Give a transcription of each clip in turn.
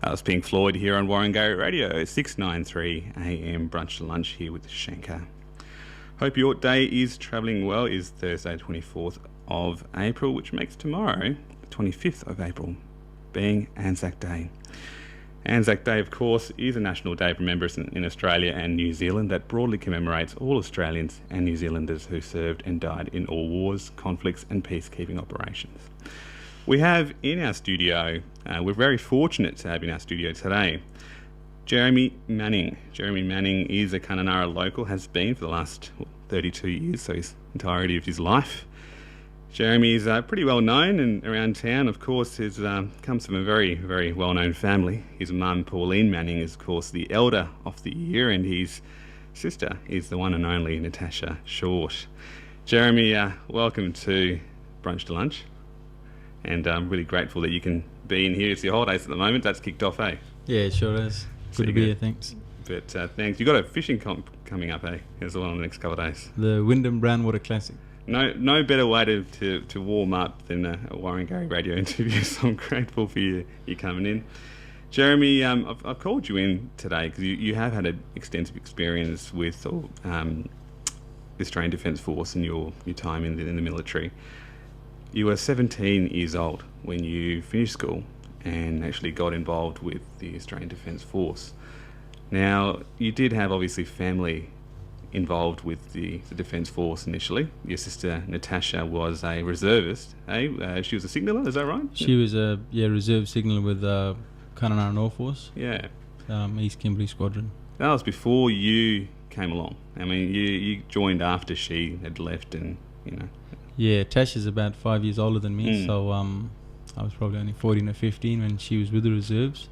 It's Pink Floyd here on Warringah Radio, 693 AM brunch to lunch here with Shankar. Hope your day is travelling well. It is Thursday, 24th of April, which makes tomorrow, the 25th of April, being Anzac Day. Anzac Day, of course, is a national day for members in Australia and New Zealand that broadly commemorates all Australians and New Zealanders who served and died in all wars, conflicts and peacekeeping operations. We have in our studio, we're very fortunate to have in our studio today, Jeremy Manning. Jeremy Manning is a Kununurra local, has been for the last 32 years, so his entirety of his life. Jeremy is pretty well known and around town. Of course, he comes from a very, very well-known family. His mum, Pauline Manning, is, of course, the elder of the year, and his sister is the one and only Natasha Short. Jeremy, welcome to Brunch to Lunch. And I'm really grateful that you can be in here. It's your holidays at the moment. That's kicked off, eh? Yeah, it sure is. Good to be here, thanks. But thanks. You've got a fishing comp coming up, eh? As well in the next couple of days. The Wyndham Brownwater Classic. No better way to warm up than a Warringah Radio interview, so I'm grateful for you coming in. Jeremy, I've called you in today because you have had an extensive experience with the Australian Defence Force and your time in the military. You were 17 years old when you finished school and actually got involved with the Australian Defence Force. Now, you did have obviously family involved with the Defence Force initially. Your sister Natasha was a reservist, eh? She was a signaller, is that right? She was a reserve signaller with Kununurra North Force. Yeah. East Kimberley Squadron. That was before you came along. I mean, you joined after she had left and, you know... Yeah, Tash is about 5 years older than me, so I was probably only 14 or 15 when she was with the reserves.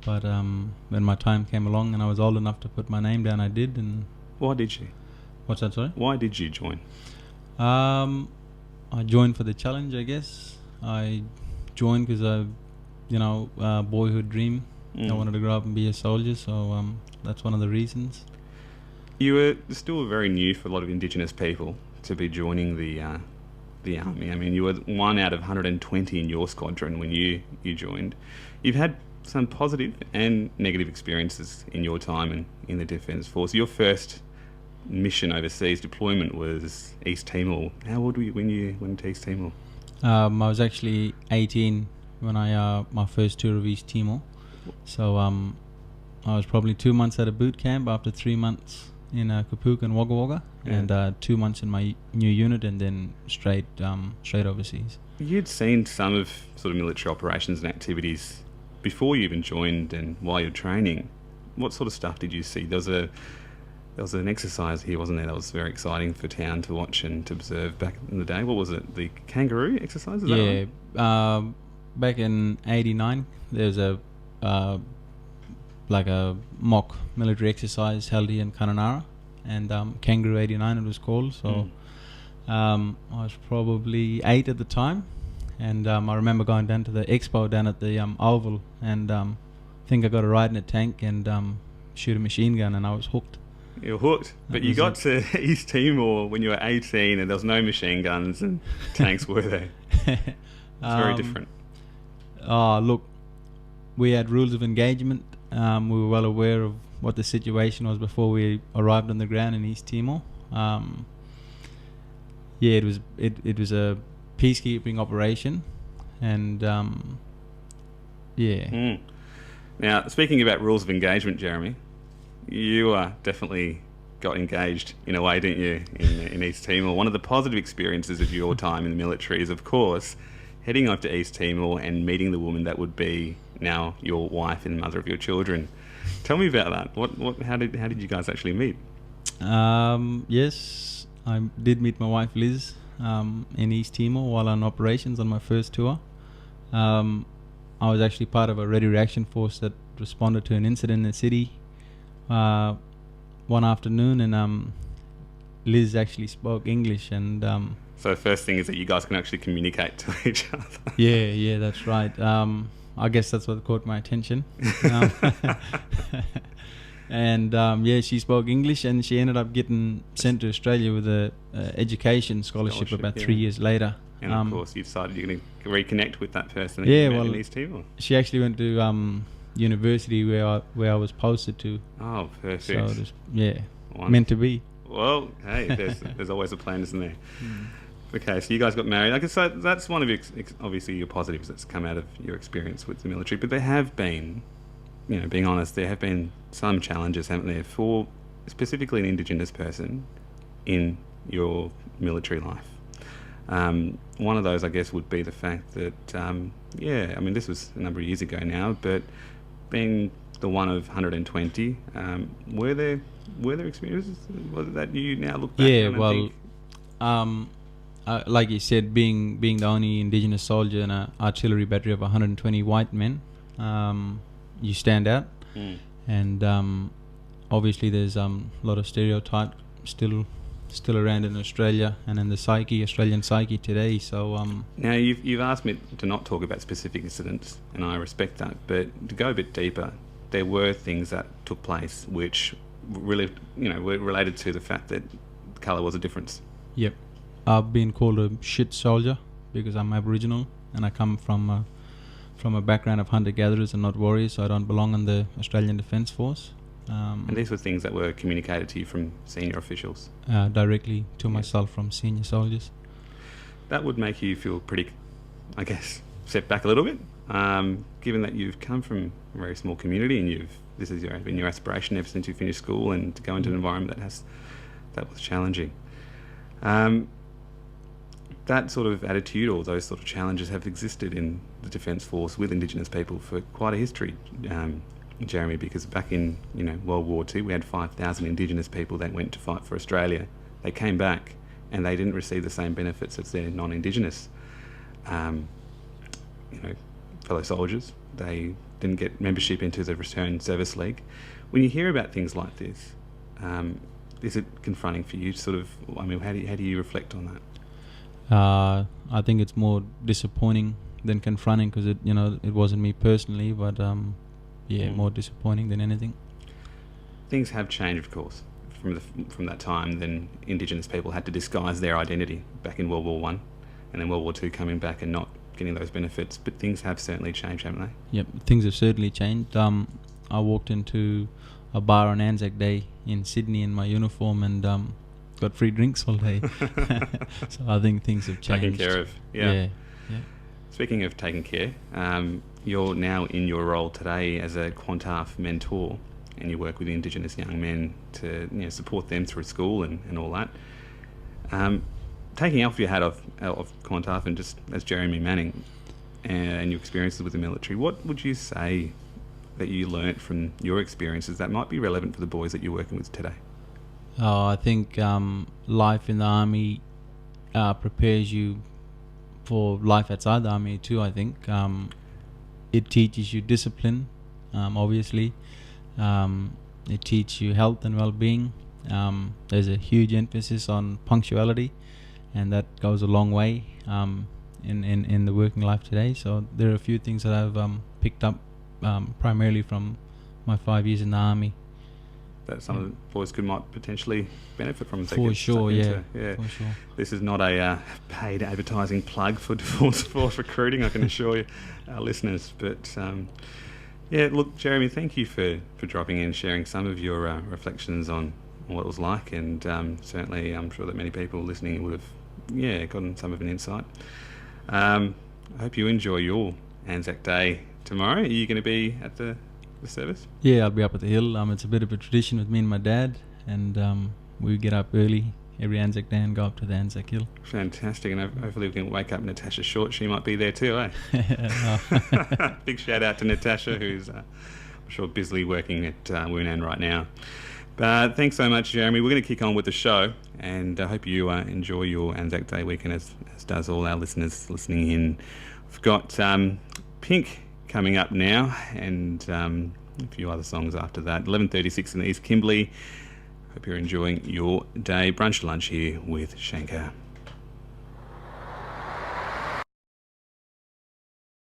But when my time came along and I was old enough to put my name down, I did. And why did you? What's that, sorry? Why did you join? I joined for the challenge, I guess. I joined because boyhood dream. I wanted to grow up and be a soldier, so that's one of the reasons. You were still very new for a lot of Indigenous people to be joining the army. I mean, you were one out of 120 in your squadron when you joined. You've had some positive and negative experiences in your time in the Defence Force. Your first mission overseas deployment was East Timor. How old were you when you went to East Timor? I was actually 18 when I my first tour of East Timor. So I was probably 2 months at a boot camp after 3 months in Kapuk and Wagga Wagga, and 2 months in my new unit, and then straight overseas. You'd seen some of sort of military operations and activities before you even joined and while you're training. What sort of stuff did you see? There was an exercise here, wasn't there? That was very exciting for town to watch and to observe back in the day. What was it? The kangaroo exercise? Is that right? Back in '89, there was a mock military exercise held here in Kununurra, and Kangaroo 89 it was called. So I was probably 8 at the time, and I remember going down to the expo down at the Oval, and I think I got a ride in a tank and shoot a machine gun, and I was hooked. You were hooked, but you got to East Timor when you were 18 and there was no machine guns and tanks, were there? It's very different. Look, we had rules of engagement. We were well aware of what the situation was before we arrived on the ground in East Timor. It was a peacekeeping operation, and Now, speaking about rules of engagement, Jeremy, you definitely got engaged in a way, didn't you, in East Timor? One of the positive experiences of your time in the military is, of course, heading off to East Timor and meeting the woman that would be now your wife and mother of your children. Tell me about that. How did you guys actually meet? Yes, I did meet my wife Liz in East Timor while on operations on my first tour. I was actually part of a ready reaction force that responded to an incident in the city one afternoon, and Liz actually spoke English, and so the first thing is that you guys can actually communicate to each other. Yeah, that's right. I guess that's what caught my attention. And she spoke English, and she ended up getting sent to Australia with a education scholarship about 3 years later. And of course, you decided you're going to reconnect with that person in East Timor. She actually went to university where I was posted to. Oh, perfect. So just, yeah, Wonderful. meant to be. Well, hey, there's always a plan, isn't there? Okay, so you guys got married. I guess that's one of your, obviously your positives that's come out of your experience with the military. But there have been, being honest, there have been some challenges, haven't there, for specifically an Indigenous person in your military life. One of those, I guess, would be the fact that, this was a number of years ago now, but being the one of 120, were there experiences that you now look back on and think? Like you said, being the only Indigenous soldier in an artillery battery of 120 white men, you stand out. And obviously there's a lot of stereotype still around in Australia and in the Australian psyche today. So now you've asked me to not talk about specific incidents, and I respect that, but to go a bit deeper, there were things that took place which really were related to the fact that colour was a difference. Yep. I've been called a shit soldier because I'm Aboriginal and I come from a background of hunter-gatherers and not warriors, so I don't belong in the Australian Defence Force. And these were things that were communicated to you from senior officials? Directly to myself from senior soldiers. That would make you feel pretty, I guess, set back a little bit, given that you've come from a very small community and this has been your aspiration ever since you finished school, and to go into an environment that was challenging. That sort of attitude or those sort of challenges have existed in the Defence Force with Indigenous people for quite a history, Jeremy, because back in World War II we had 5,000 Indigenous people that went to fight for Australia. They came back and they didn't receive the same benefits as their non-Indigenous fellow soldiers. They didn't get membership into the Return Service League. When you hear about things like this, is it confronting for you? How do you reflect on that? I think it's more disappointing than confronting because it wasn't me personally, but more disappointing than anything. Things have changed, of course, from that time. Then Indigenous people had to disguise their identity back in World War I, and then World War II coming back and not getting those benefits. But things have certainly changed, haven't they? Yep, things have certainly changed. I walked into a bar on Anzac Day in Sydney in my uniform and got free drinks all day. So I think things have changed. Taken care of. Yeah. Speaking of taking care, you're now in your role today as a Quantaf mentor, and you work with Indigenous young men to support them through school and all that. Taking off your hat of Quantaf and just as Jeremy Manning and your experiences with the military, what would you say that you learnt from your experiences that might be relevant for the boys that you're working with today? I think life in the army prepares you for life outside the army too. I think it teaches you discipline, obviously. It teaches you health and well-being. There's a huge emphasis on punctuality, and that goes a long way in the working life today. So there are a few things that I've picked up primarily from my 5 years in the army. That some of the boys might potentially benefit from. For sure, yeah. For sure. This is not a paid advertising plug for Defence Force recruiting, I can assure you, our listeners. But look, Jeremy, thank you for dropping in, sharing some of your reflections on what it was like, and certainly I'm sure that many people listening would have gotten some of an insight. I hope you enjoy your Anzac Day tomorrow. Are you going to be at the service? Yeah, I'll be up at the hill. It's a bit of a tradition with me and my dad, and we get up early every Anzac Day and go up to the Anzac Hill. Fantastic, and hopefully we can wake up Natasha Short. She might be there too, eh? Big shout out to Natasha, who's I'm sure busily working at Woonan right now. But thanks so much, Jeremy. We're going to kick on with the show, and I hope you enjoy your Anzac Day weekend, as does all our listeners listening in. We've got Pink coming up now, and a few other songs after that. 11:36 in the East Kimberley. Hope you're enjoying your day. Brunch lunch here with Shankar.